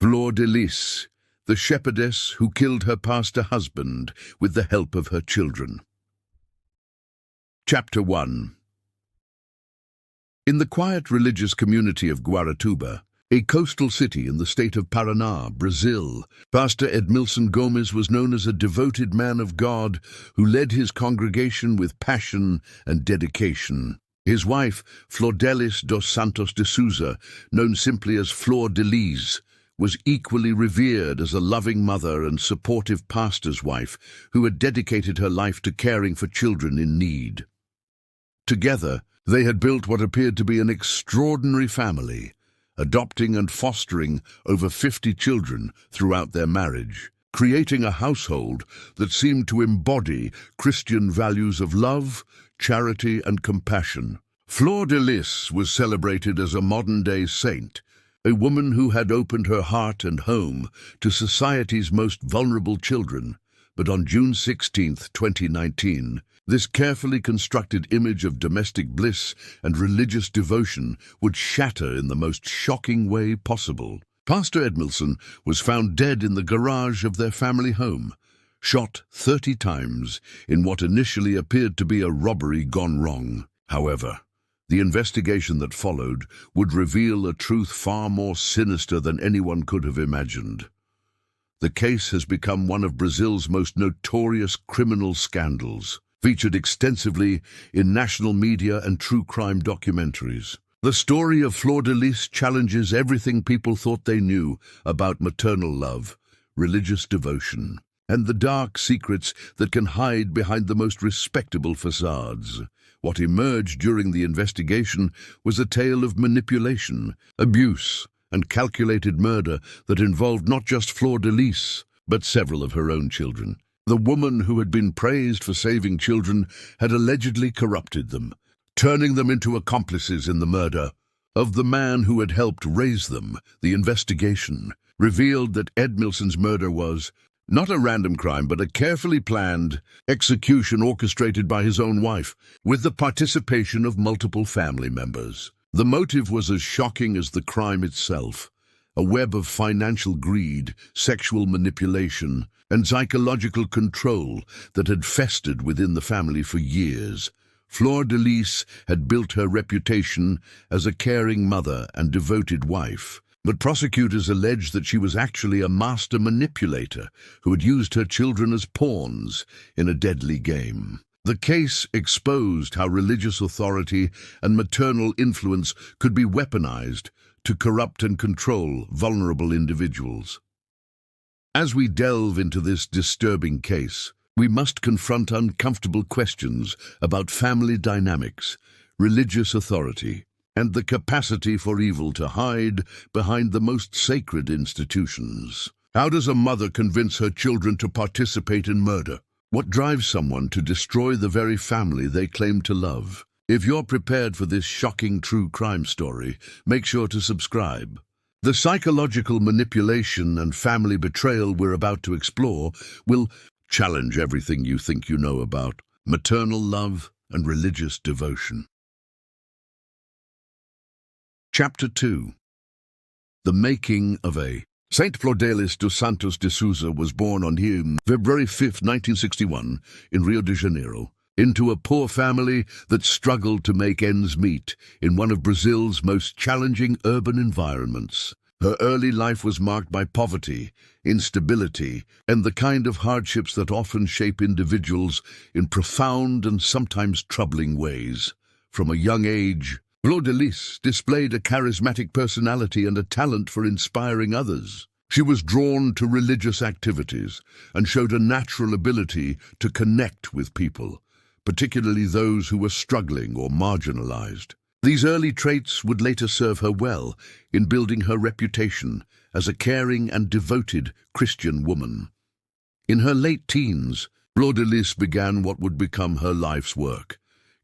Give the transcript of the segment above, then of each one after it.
Flor de Lis, the shepherdess who killed her pastor husband with the help of her children. Chapter 1. In the quiet religious community of Guaratuba, a coastal city in the state of Paraná, Brazil, Pastor Edmilson Gomes was known as a devoted man of God who led his congregation with passion and dedication. His wife, Flor de Lis dos Santos de Souza, known simply as Flor de Lis, was equally revered as a loving mother and supportive pastor's wife who had dedicated her life to caring for children in need. Together, they had built what appeared to be an extraordinary family, adopting and fostering over 50 children throughout their marriage, creating a household that seemed to embody Christian values of love, charity, and compassion. Flor de Lis was celebrated as a modern-day saint, a woman who had opened her heart and home to society's most vulnerable children. But on June 16, 2019, this carefully constructed image of domestic bliss and religious devotion would shatter in the most shocking way possible. Pastor Edmilson was found dead in the garage of their family home, shot 30 times in what initially appeared to be a robbery gone wrong. However, the investigation that followed would reveal a truth far more sinister than anyone could have imagined. The case has become one of Brazil's most notorious criminal scandals, featured extensively in national media and true crime documentaries. The story of Flor de Lis challenges everything people thought they knew about maternal love, religious devotion, and the dark secrets that can hide behind the most respectable facades. What emerged during the investigation was a tale of manipulation, abuse, and calculated murder that involved not just Flor de Lis, but several of her own children. The woman who had been praised for saving children had allegedly corrupted them, turning them into accomplices in the murder of the man who had helped raise them. The investigation revealed that Edmilson's murder was not a random crime, but a carefully planned execution orchestrated by his own wife, with the participation of multiple family members. The motive was as shocking as the crime itself, a web of financial greed, sexual manipulation, and psychological control that had festered within the family for years. Flor de Lis had built her reputation as a caring mother and devoted wife, but prosecutors alleged that she was actually a master manipulator who had used her children as pawns in a deadly game. The case exposed how religious authority and maternal influence could be weaponized to corrupt and control vulnerable individuals. As we delve into this disturbing case, we must confront uncomfortable questions about family dynamics, religious authority, and the capacity for evil to hide behind the most sacred institutions. How does a mother convince her children to participate in murder? What drives someone to destroy the very family they claim to love? If you're prepared for this shocking true crime story, make sure to subscribe. The psychological manipulation and family betrayal we're about to explore will challenge everything you think you know about maternal love and religious devotion. Chapter 2. The Making of a Saint Flor de Lis dos Santos de Souza was born on February 5, 1961, in Rio de Janeiro, into a poor family that struggled to make ends meet in one of Brazil's most challenging urban environments. Her early life was marked by poverty, instability, and the kind of hardships that often shape individuals in profound and sometimes troubling ways. From a young age, Flor de Lis displayed a charismatic personality and a talent for inspiring others. She was drawn to religious activities and showed a natural ability to connect with people, particularly those who were struggling or marginalized. These early traits would later serve her well in building her reputation as a caring and devoted Christian woman. In her late teens, Flor de Lis began what would become her life's work,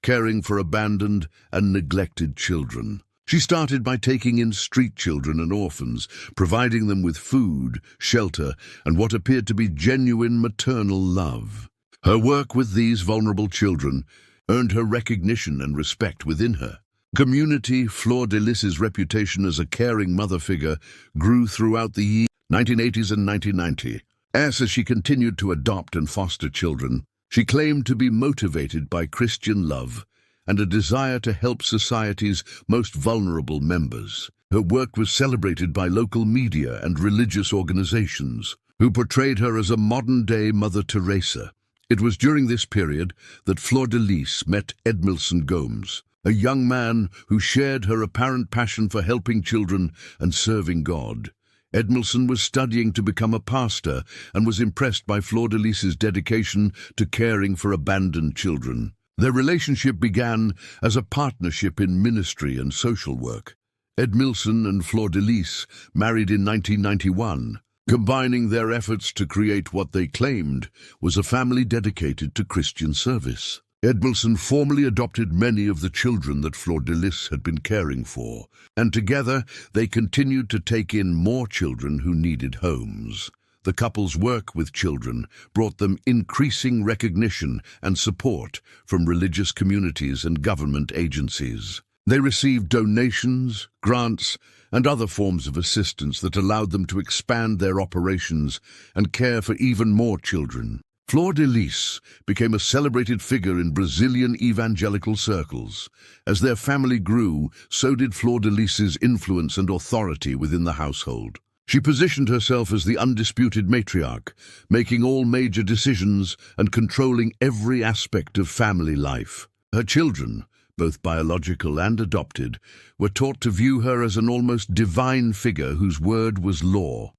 caring for abandoned and neglected children. She started by taking in street children and orphans, providing them with food, shelter, and what appeared to be genuine maternal love. Her work with these vulnerable children earned her recognition and respect within her Community Flor de Lis's reputation as a caring mother figure grew throughout the 1980s and 1990. As she continued to adopt and foster children, she claimed to be motivated by Christian love and a desire to help society's most vulnerable members. Her work was celebrated by local media and religious organizations, who portrayed her as a modern-day Mother Teresa. It was during this period that Flor de Lis met Edmilson Gomes, a young man who shared her apparent passion for helping children and serving God. Edmilson was studying to become a pastor and was impressed by Flor de Lis's dedication to caring for abandoned children. Their relationship began as a partnership in ministry and social work. Edmilson and Flor de Lis married in 1991, combining their efforts to create what they claimed was a family dedicated to Christian service. Edmilson formally adopted many of the children that Flor de Lis had been caring for, and together they continued to take in more children who needed homes. The couple's work with children brought them increasing recognition and support from religious communities and government agencies. They received donations, grants, and other forms of assistance that allowed them to expand their operations and care for even more children. Flor de Lis became a celebrated figure in Brazilian evangelical circles. As their family grew, so did Flor de Lis's influence and authority within the household. She positioned herself as the undisputed matriarch, making all major decisions and controlling every aspect of family life. Her children, both biological and adopted, were taught to view her as an almost divine figure whose word was law.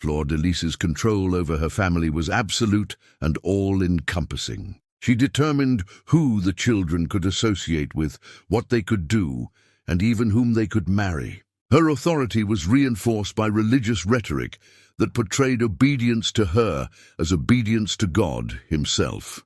Flor de Lis's control over her family was absolute and all-encompassing. She determined who the children could associate with, what they could do, and even whom they could marry. Her authority was reinforced by religious rhetoric that portrayed obedience to her as obedience to God Himself.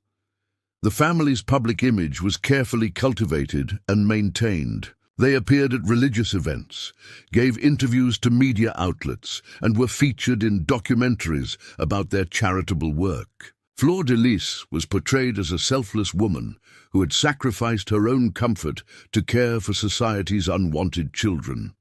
The family's public image was carefully cultivated and maintained. They appeared at religious events, gave interviews to media outlets, and were featured in documentaries about their charitable work. Flor de Lis was portrayed as a selfless woman who had sacrificed her own comfort to care for society's unwanted children.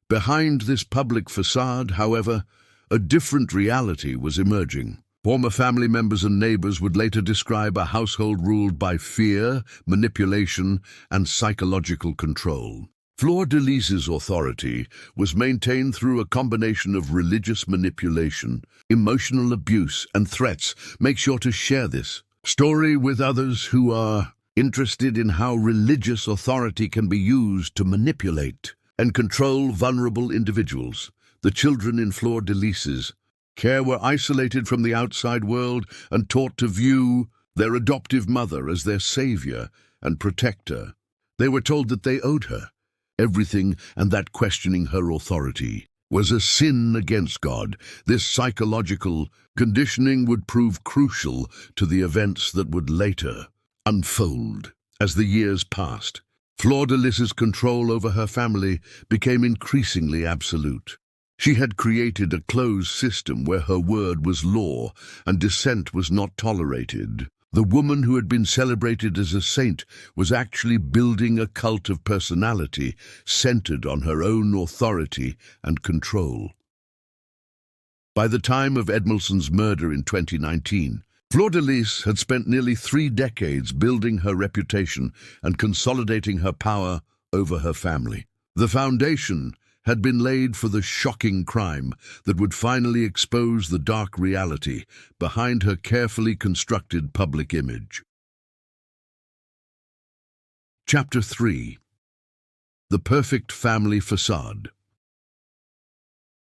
Behind this public facade, however, a different reality was emerging. Former family members and neighbors would later describe a household ruled by fear, manipulation, and psychological control. Flor de Lis's authority was maintained through a combination of religious manipulation, emotional abuse, and threats. Make sure to share this story with others who are interested in how religious authority can be used to manipulate and control vulnerable individuals. The children in Flor de Lis's care were isolated from the outside world and taught to view their adoptive mother as their savior and protector. They were told that they owed her everything and that questioning her authority was a sin against God. This psychological conditioning would prove crucial to the events that would later unfold. As the years passed, Flor de Lis's control over her family became increasingly absolute. She had created a closed system where her word was law and dissent was not tolerated. The woman who had been celebrated as a saint was actually building a cult of personality centered on her own authority and control. By the time of Edmilson's murder in 2019, Flor de Lis had spent nearly 3 decades building her reputation and consolidating her power over her family. The foundation had been laid for the shocking crime that would finally expose the dark reality behind her carefully constructed public image. Chapter 3. The Perfect Family Facade.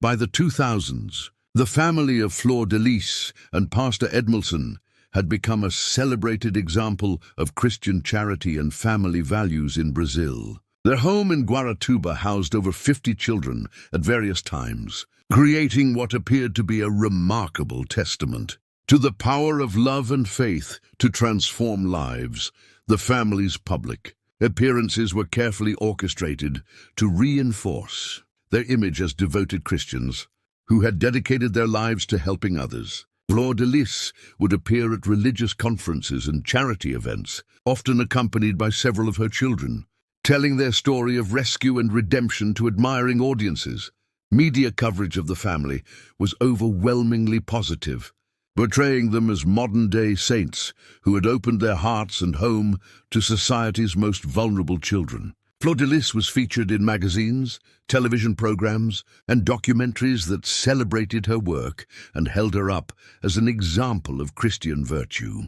By the 2000s, the family of Flor de Lis and Pastor Edmilson had become a celebrated example of Christian charity and family values in Brazil. Their home in Guaratuba housed over 50 children at various times, creating what appeared to be a remarkable testament to the power of love and faith to transform lives. The family's public appearances were carefully orchestrated to reinforce their image as devoted Christians who had dedicated their lives to helping others. Flor de Lis would appear at religious conferences and charity events, often accompanied by several of her children, telling their story of rescue and redemption to admiring audiences. Media coverage of the family was overwhelmingly positive, portraying them as modern-day saints who had opened their hearts and home to society's most vulnerable children. Flor de Lis was featured in magazines, television programs, and documentaries that celebrated her work and held her up as an example of Christian virtue.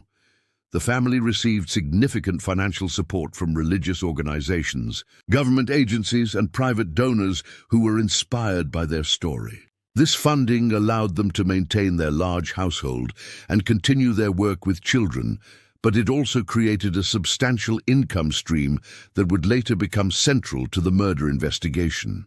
The family received significant financial support from religious organizations, government agencies, and private donors who were inspired by their story. This funding allowed them to maintain their large household and continue their work with children, but it also created a substantial income stream that would later become central to the murder investigation.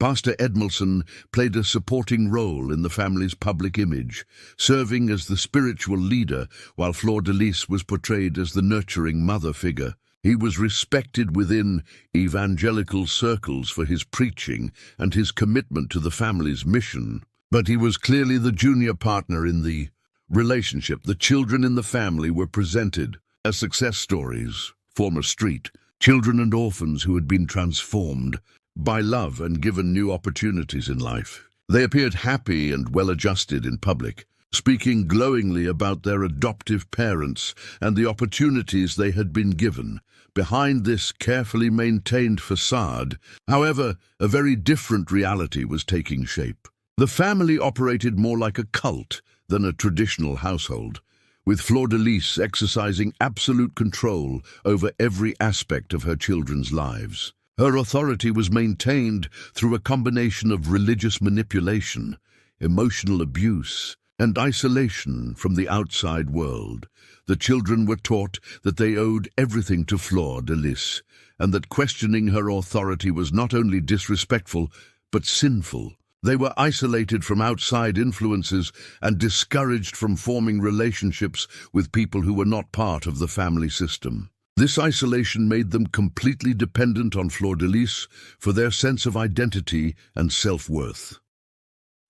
Pastor Edmilson played a supporting role in the family's public image, serving as the spiritual leader while Flor de Lis was portrayed as the nurturing mother figure. He was respected within evangelical circles for his preaching and his commitment to the family's mission, but he was clearly the junior partner in the relationship. The children in the family were presented as success stories, former street children and orphans who had been transformed by love and given new opportunities in life. They appeared happy and well-adjusted in public, speaking glowingly about their adoptive parents and the opportunities they had been given. Behind this carefully maintained facade, however, a very different reality was taking shape. The family operated more like a cult than a traditional household, with Flor de Lis exercising absolute control over every aspect of her children's lives. Her authority was maintained through a combination of religious manipulation, emotional abuse, and isolation from the outside world. The children were taught that they owed everything to Flor de Lis, and that questioning her authority was not only disrespectful, but sinful. They were isolated from outside influences and discouraged from forming relationships with people who were not part of the family system. This isolation made them completely dependent on Flor de Lis for their sense of identity and self-worth.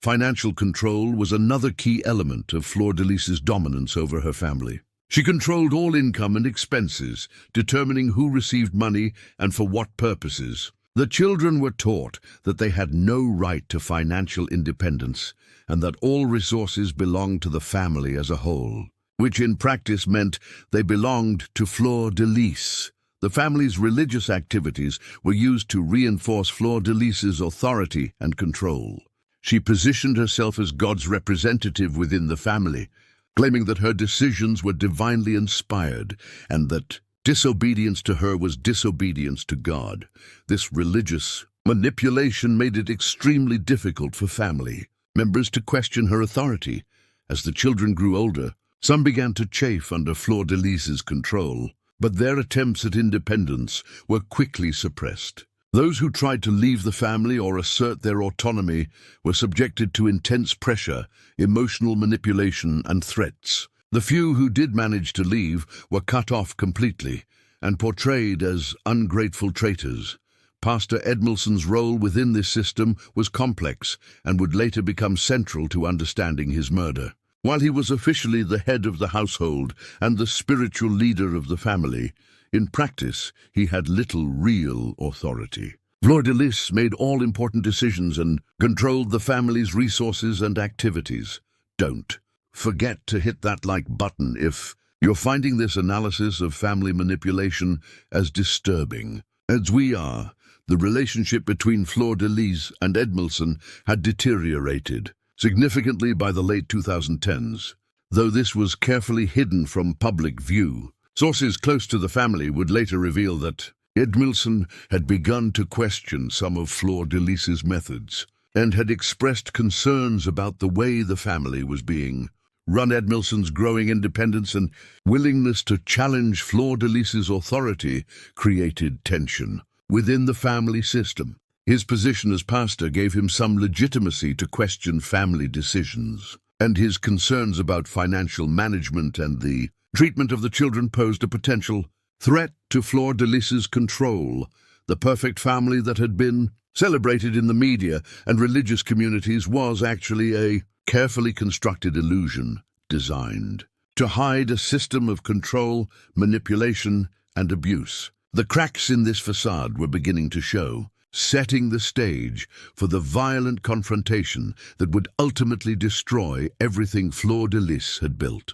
Financial control was another key element of Flor de Lis's dominance over her family. She controlled all income and expenses, determining who received money and for what purposes. The children were taught that they had no right to financial independence and that all resources belonged to the family as a whole, which in practice meant they belonged to Flor de Lis. The family's religious activities were used to reinforce Flor de Lis's authority and control. She positioned herself as God's representative within the family, claiming that her decisions were divinely inspired and that disobedience to her was disobedience to God. This religious manipulation made it extremely difficult for family members to question her authority. As the children grew older, some began to chafe under Flor de Lis's control, but their attempts at independence were quickly suppressed. Those who tried to leave the family or assert their autonomy were subjected to intense pressure, emotional manipulation, and threats. The few who did manage to leave were cut off completely and portrayed as ungrateful traitors. Pastor Edmilson's role within this system was complex and would later become central to understanding his murder. While he was officially the head of the household and the spiritual leader of the family, in practice he had little real authority. Flor de Lis made all important decisions and controlled the family's resources and activities. Don't forget to hit that like button if you're finding this analysis of family manipulation as disturbing. As we are, the relationship between Flor de Lis and Edmilson had deteriorated significantly by the late 2010s, though this was carefully hidden from public view. Sources close to the family would later reveal that Edmilson had begun to question some of Flor de Lis's methods and had expressed concerns about the way the family was being run. Edmilson's growing independence and willingness to challenge Flor de Lis's authority created tension within the family system. His position as pastor gave him some legitimacy to question family decisions, and his concerns about financial management and the treatment of the children posed a potential threat to Flor de Lis's control. The perfect family that had been celebrated in the media and religious communities was actually a carefully constructed illusion designed to hide a system of control, manipulation, and abuse. The cracks in this facade were beginning to show, setting the stage for the violent confrontation that would ultimately destroy everything Flor de Lis had built.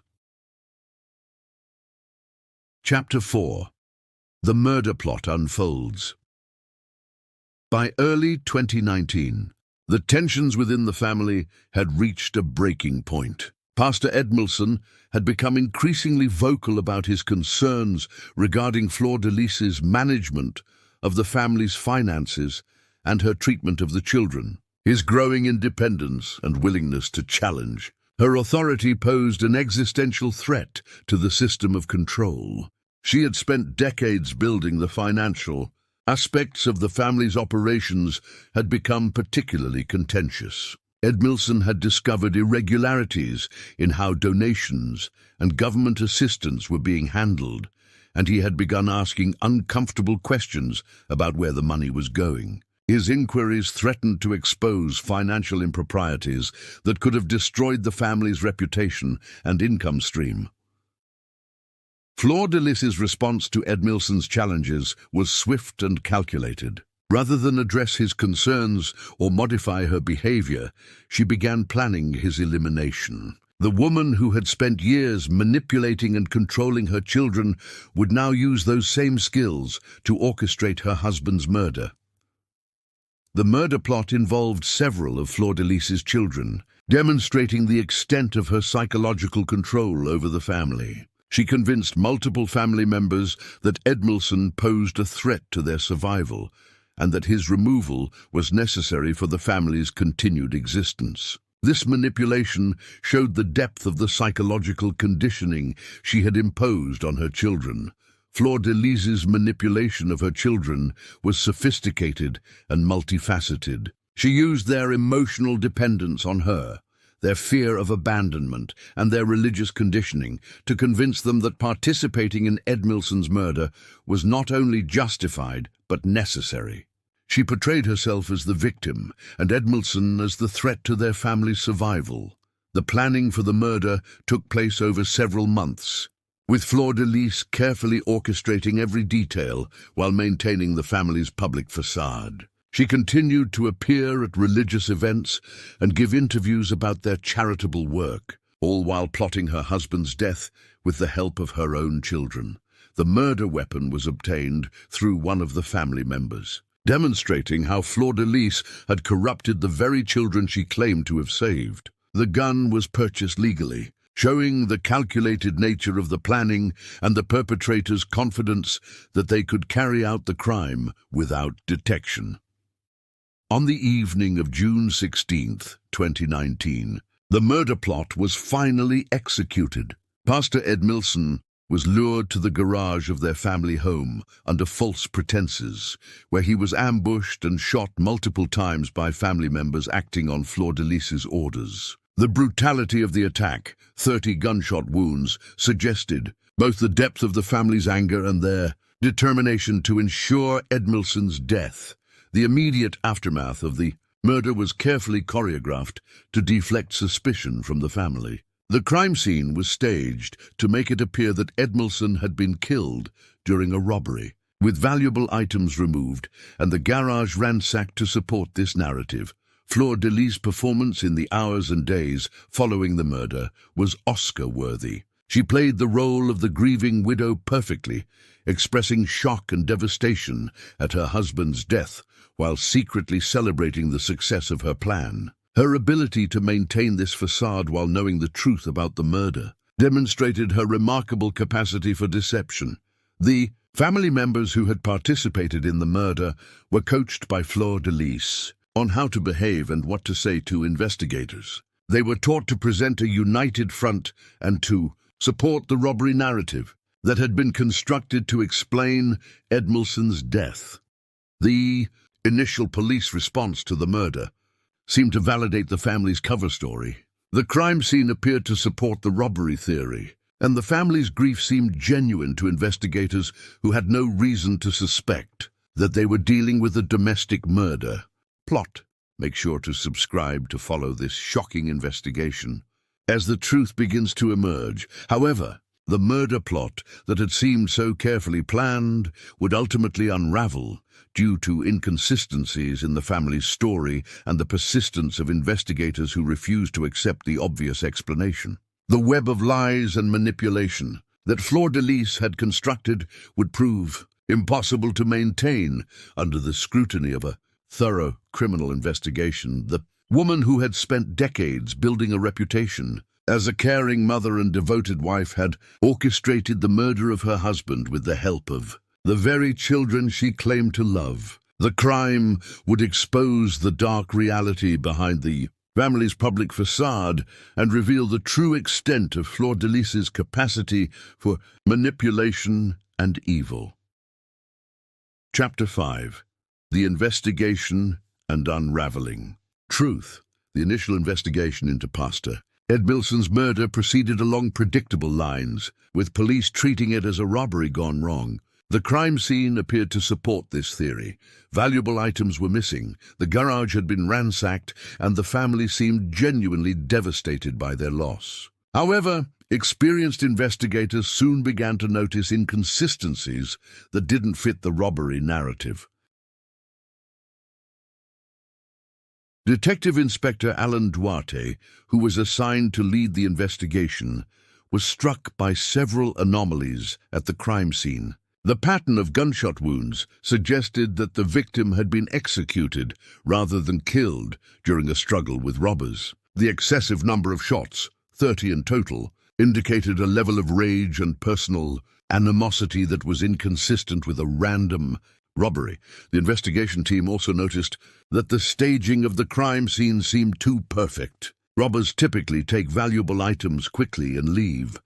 Chapter 4. The murder plot unfolds. By early 2019, the tensions within the family had reached a breaking point. Pastor Edmilson had become increasingly vocal about his concerns regarding Flor de Lis's management of the family's finances and her treatment of the children. His growing independence and willingness to challenge her authority posed an existential threat to the system of control. She had spent decades building the financial aspects of the family's operations had become particularly contentious. Edmilson had discovered irregularities in how donations and government assistance were being handled, and he had begun asking uncomfortable questions about where the money was going. His inquiries threatened to expose financial improprieties that could have destroyed the family's reputation and income stream. Flor de Lis's response to Edmilson's challenges was swift and calculated. Rather than address his concerns or modify her behavior, she began planning his elimination. The woman who had spent years manipulating and controlling her children would now use those same skills to orchestrate her husband's murder. The murder plot involved several of Flor de Lis's children, demonstrating the extent of her psychological control over the family. She convinced multiple family members that Edmilson posed a threat to their survival, and that his removal was necessary for the family's continued existence. This manipulation showed the depth of the psychological conditioning she had imposed on her children. Flor de Lis's manipulation of her children was sophisticated and multifaceted. She used their emotional dependence on her, their fear of abandonment, and their religious conditioning to convince them that participating in Edmilson's murder was not only justified but necessary. She portrayed herself as the victim and Edmilson as the threat to their family's survival. The planning for the murder took place over several months, with Flor de Lis carefully orchestrating every detail while maintaining the family's public facade. She continued to appear at religious events and give interviews about their charitable work, all while plotting her husband's death with the help of her own children. The murder weapon was obtained through one of the family members, demonstrating how Flor de Lis had corrupted the very children she claimed to have saved. The gun was purchased legally, showing the calculated nature of the planning and the perpetrators' confidence that they could carry out the crime without detection. On the evening of June 16, 2019, the murder plot was finally executed. Pastor Edmilson was lured to the garage of their family home under false pretenses, where he was ambushed and shot multiple times by family members acting on Flor de Lis's orders. The brutality of the attack, 30 gunshot wounds, suggested both the depth of the family's anger and their determination to ensure Edmilson's death. The immediate aftermath of the murder was carefully choreographed to deflect suspicion from the family. The crime scene was staged to make it appear that Edmilson had been killed during a robbery, with valuable items removed and the garage ransacked to support this narrative. Flor de Lis' performance in the hours and days following the murder was Oscar-worthy. She played the role of the grieving widow perfectly, expressing shock and devastation at her husband's death while secretly celebrating the success of her plan. Her ability to maintain this facade while knowing the truth about the murder demonstrated her remarkable capacity for deception. The family members who had participated in the murder were coached by Flor de Lis on how to behave and what to say to investigators. They were taught to present a united front and to support the robbery narrative that had been constructed to explain Edmilson's death. The initial police response to the murder seemed to validate the family's cover story. The crime scene appeared to support the robbery theory, and the family's grief seemed genuine to investigators who had no reason to suspect that they were dealing with a domestic murder plot. Make sure to subscribe to follow this shocking investigation as the truth begins to emerge. However, The murder plot that had seemed so carefully planned would ultimately unravel due to inconsistencies in the family's story and the persistence of investigators who refused to accept the obvious explanation. The web of lies and manipulation that Flor de Lis had constructed would prove impossible to maintain under the scrutiny of a thorough criminal investigation. The woman who had spent decades building a reputation as a caring mother and devoted wife had orchestrated the murder of her husband with the help of the very children she claimed to love. The crime would expose the dark reality behind the family's public facade and reveal the true extent of Flor de Lis's capacity for manipulation and evil. Chapter 5. The Investigation and Unraveling. Truth. The initial investigation into Pastor Edmilson's murder proceeded along predictable lines, with police treating it as a robbery gone wrong. The crime scene appeared to support this theory. Valuable items were missing, the garage had been ransacked, and the family seemed genuinely devastated by their loss. However, experienced investigators soon began to notice inconsistencies that didn't fit the robbery narrative. Detective Inspector Alan Duarte, who was assigned to lead the investigation, was struck by several anomalies at the crime scene. The pattern of gunshot wounds suggested that the victim had been executed rather than killed during a struggle with robbers. The excessive number of shots, 30 in total, indicated a level of rage and personal animosity that was inconsistent with a random robbery. The investigation team also noticed that the staging of the crime scene seemed too perfect. Robbers typically take valuable items quickly and leave,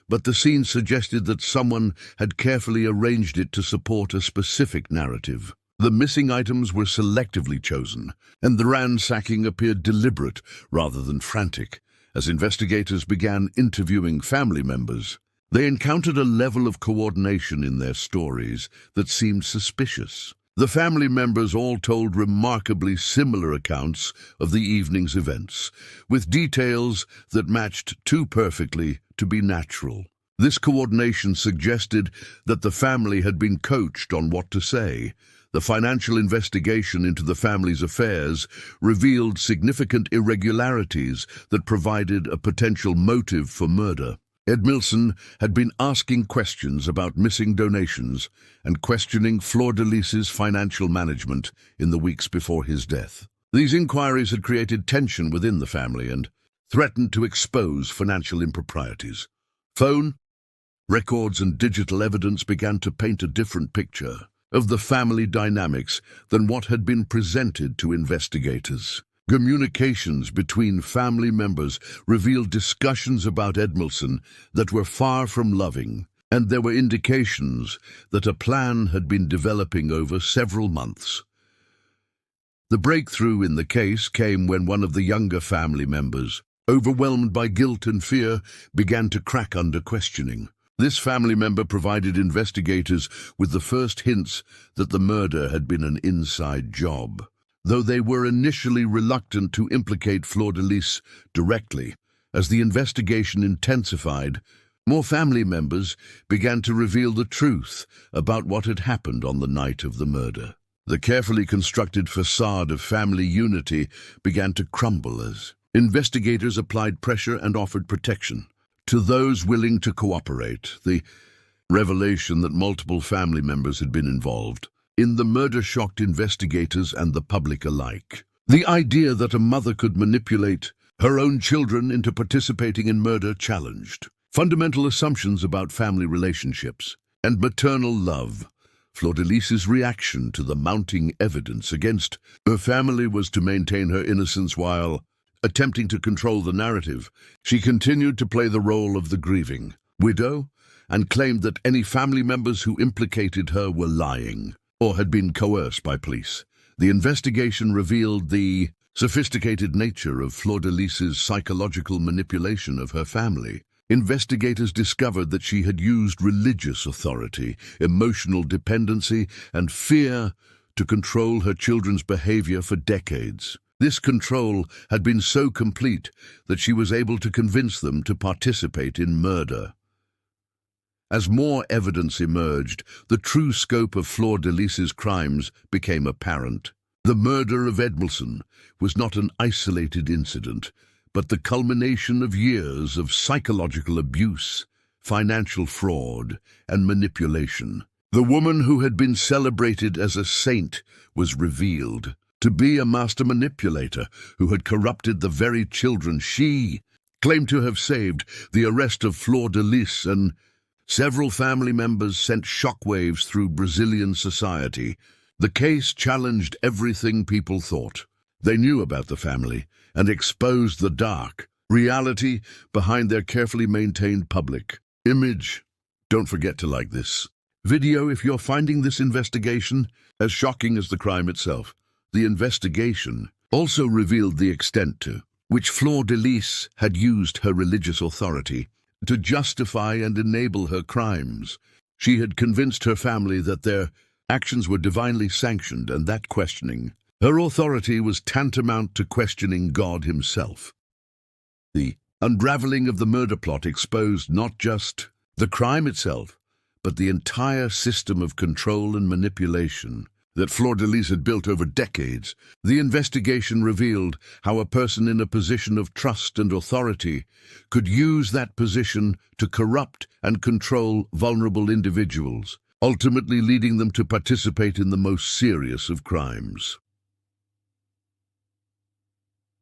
but the scene suggested that someone had carefully arranged it to support a specific narrative. The missing items were selectively chosen, and the ransacking appeared deliberate rather than frantic. As investigators began interviewing family members, they encountered a level of coordination in their stories that seemed suspicious. The family members all told remarkably similar accounts of the evening's events, with details that matched too perfectly to be natural. This coordination suggested that the family had been coached on what to say. The financial investigation into the family's affairs revealed significant irregularities that provided a potential motive for murder. Edmilson had been asking questions about missing donations and questioning Flor de Lis's financial management in the weeks before his death. These inquiries had created tension within the family and threatened to expose financial improprieties. Phone records and digital evidence began to paint a different picture of the family dynamics than what had been presented to investigators. Communications between family members revealed discussions about Edmilson that were far from loving, and there were indications that a plan had been developing over several months. The breakthrough in the case came when one of the younger family members, overwhelmed by guilt and fear, began to crack under questioning. This family member provided investigators with the first hints that the murder had been an inside job. Though they were initially reluctant to implicate Flor de Lis directly, as the investigation intensified, more family members began to reveal the truth about what had happened on the night of the murder. The carefully constructed facade of family unity began to crumble as investigators applied pressure and offered protection to those willing to cooperate. The revelation that multiple family members had been involved in the murder shocked investigators and the public alike. The idea that a mother could manipulate her own children into participating in murder challenged fundamental assumptions about family relationships and maternal love. Flor de Lis's reaction to the mounting evidence against her family was to maintain her innocence while attempting to control the narrative. She continued to play the role of the grieving widow and claimed that any family members who implicated her were lying or had been coerced by police. The investigation revealed the sophisticated nature of Flor de Lis's psychological manipulation of her family. Investigators discovered that she had used religious authority, emotional dependency, and fear to control her children's behavior for decades. This control had been so complete that she was able to convince them to participate in murder. As more evidence emerged, the true scope of Flor de Lis's crimes became apparent. The murder of Edmilson was not an isolated incident, but the culmination of years of psychological abuse, financial fraud, and manipulation. The woman who had been celebrated as a saint was revealed to be a master manipulator who had corrupted the very children she claimed to have saved. The arrest of Flor de Lis and several family members sent shockwaves through Brazilian society. The case challenged everything people thought they knew about the family and exposed the dark reality behind their carefully maintained public image. Don't forget to like this video if you're finding this investigation as shocking as the crime itself. The investigation also revealed the extent to which Flor de Lis had used her religious authority to justify and enable her crimes. She had convinced her family that their actions were divinely sanctioned and that questioning her authority was tantamount to questioning God himself. The unraveling of the murder plot exposed not just the crime itself, but the entire system of control and manipulation that Flor de Lis had built over decades. The investigation revealed how a person in a position of trust and authority could use that position to corrupt and control vulnerable individuals, ultimately leading them to participate in the most serious of crimes.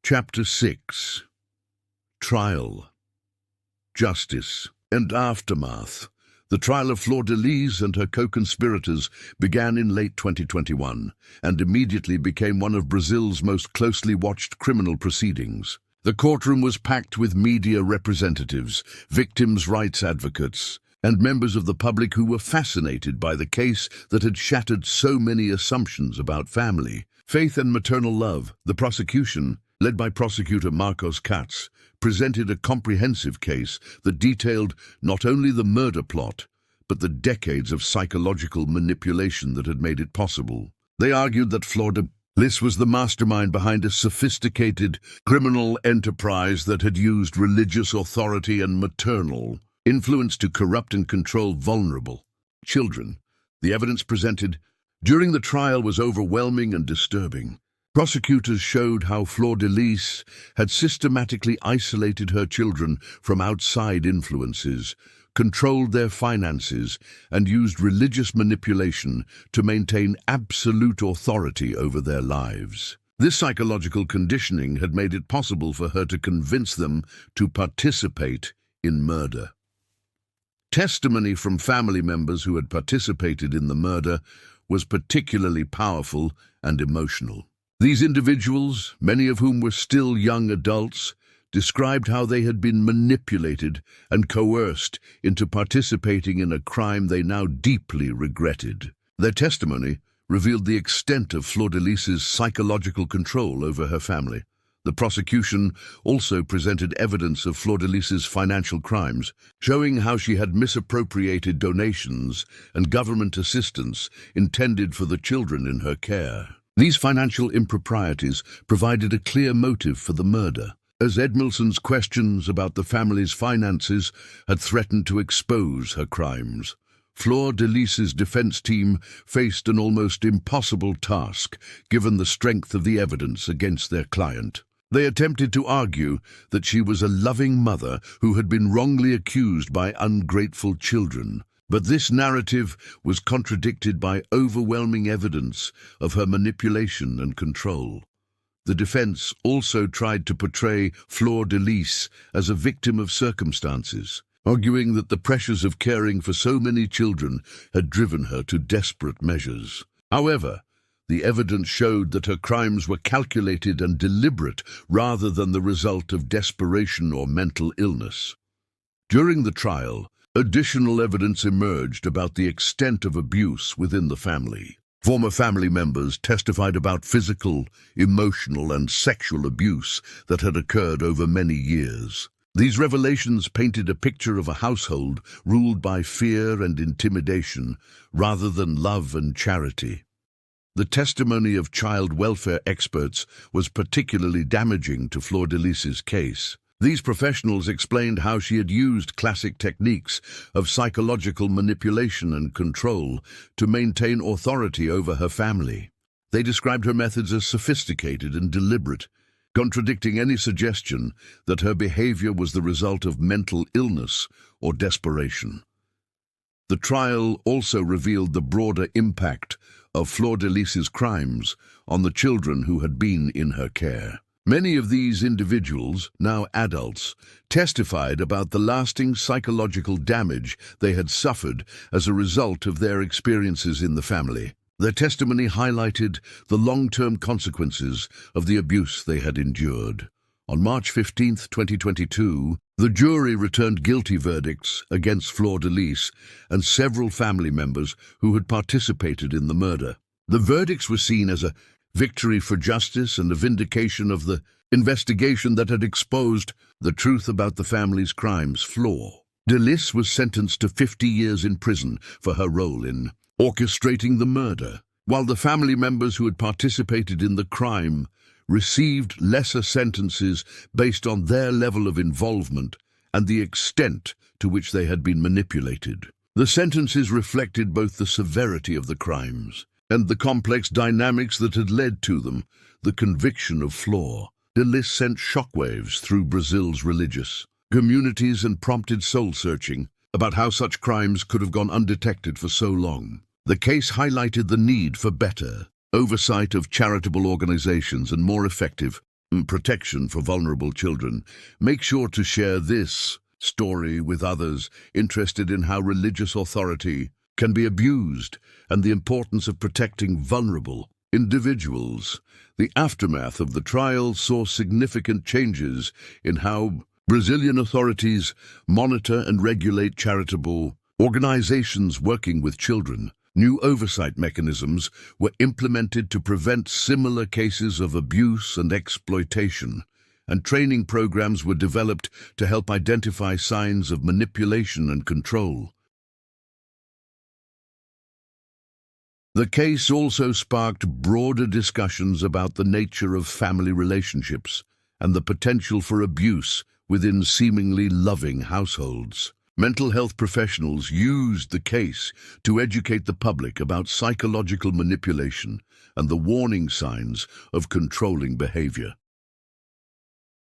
Chapter 6. Trial, Justice, and Aftermath. The trial of Flor de Lis and her co-conspirators began in late 2021 and immediately became one of Brazil's most closely watched criminal proceedings. The courtroom was packed with media representatives, victims' rights advocates, and members of the public who were fascinated by the case that had shattered so many assumptions about family, faith, and maternal love. The prosecution, led by prosecutor Marcos Katz, presented a comprehensive case that detailed not only the murder plot, but the decades of psychological manipulation that had made it possible. They argued that Flor de Lis was the mastermind behind a sophisticated criminal enterprise that had used religious authority and maternal influence to corrupt and control vulnerable children. The evidence presented during the trial was overwhelming and disturbing. Prosecutors showed how Flor de Lis had systematically isolated her children from outside influences, controlled their finances, and used religious manipulation to maintain absolute authority over their lives. This psychological conditioning had made it possible for her to convince them to participate in murder. Testimony from family members who had participated in the murder was particularly powerful and emotional. These individuals, many of whom were still young adults, described how they had been manipulated and coerced into participating in a crime they now deeply regretted. Their testimony revealed the extent of Flor de Lis's psychological control over her family. The prosecution also presented evidence of Flor de Lis's financial crimes, showing how she had misappropriated donations and government assistance intended for the children in her care. These financial improprieties provided a clear motive for the murder, as Edmilson's questions about the family's finances had threatened to expose her crimes. Flor de Lis's defense team faced an almost impossible task, given the strength of the evidence against their client. They attempted to argue that she was a loving mother who had been wrongly accused by ungrateful children. But this narrative was contradicted by overwhelming evidence of her manipulation and control. The defense also tried to portray Flor de Lis as a victim of circumstances, arguing that the pressures of caring for so many children had driven her to desperate measures. However, the evidence showed that her crimes were calculated and deliberate rather than the result of desperation or mental illness. During the trial, additional evidence emerged about the extent of abuse within the family. Former family members testified about physical, emotional, and sexual abuse that had occurred over many years. These revelations painted a picture of a household ruled by fear and intimidation rather than love and charity. The testimony of child welfare experts was particularly damaging to Flor de Lis's case. These professionals explained how she had used classic techniques of psychological manipulation and control to maintain authority over her family. They described her methods as sophisticated and deliberate, contradicting any suggestion that her behavior was the result of mental illness or desperation. The trial also revealed the broader impact of Flor de Lis's crimes on the children who had been in her care. Many of these individuals, now adults, testified about the lasting psychological damage they had suffered as a result of their experiences in the family. Their testimony highlighted the long-term consequences of the abuse they had endured. On March 15, 2022, the jury returned guilty verdicts against Flor de Lis and several family members who had participated in the murder. The verdicts were seen as a victory for justice and a vindication of the investigation that had exposed the truth about the family's crimes. Flor de Lis was sentenced to 50 years in prison for her role in orchestrating the murder, while the family members who had participated in the crime received lesser sentences based on their level of involvement and the extent to which they had been manipulated. The sentences reflected both the severity of the crimes and the complex dynamics that had led to them. The conviction of Flor de Lis sent shockwaves through Brazil's religious communities and prompted soul-searching about how such crimes could have gone undetected for so long. The case highlighted the need for better oversight of charitable organizations and more effective protection for vulnerable children. Make sure to share this story with others interested in how religious authority can be abused and the importance of protecting vulnerable individuals. The aftermath of the trial saw significant changes in how Brazilian authorities monitor and regulate charitable organizations working with children. New oversight mechanisms were implemented to prevent similar cases of abuse and exploitation, and training programs were developed to help identify signs of manipulation and control. The case also sparked broader discussions about the nature of family relationships and the potential for abuse within seemingly loving households. Mental health professionals used the case to educate the public about psychological manipulation and the warning signs of controlling behavior.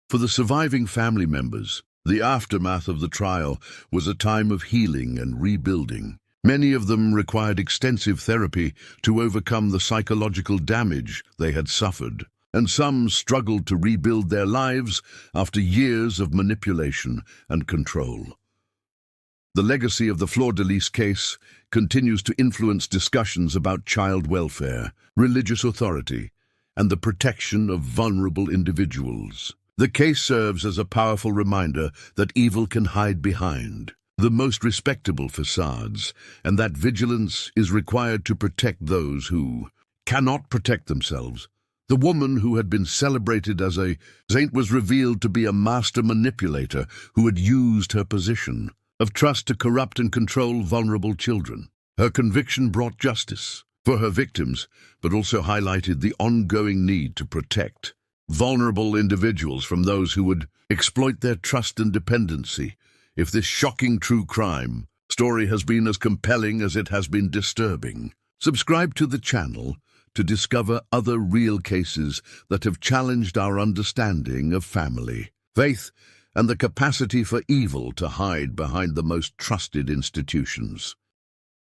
For the surviving family members, the aftermath of the trial was a time of healing and rebuilding. Many of them required extensive therapy to overcome the psychological damage they had suffered, and some struggled to rebuild their lives after years of manipulation and control. The legacy of the Flor de Lis case continues to influence discussions about child welfare, religious authority, and the protection of vulnerable individuals. The case serves as a powerful reminder that evil can hide behind the most respectable facades, and that vigilance is required to protect those who cannot protect themselves. The woman who had been celebrated as a saint was revealed to be a master manipulator who had used her position of trust to corrupt and control vulnerable children. Her conviction brought justice for her victims, but also highlighted the ongoing need to protect vulnerable individuals from those who would exploit their trust and dependency. If this shocking true crime story has been as compelling as it has been disturbing, subscribe to the channel to discover other real cases that have challenged our understanding of family, faith, and the capacity for evil to hide behind the most trusted institutions.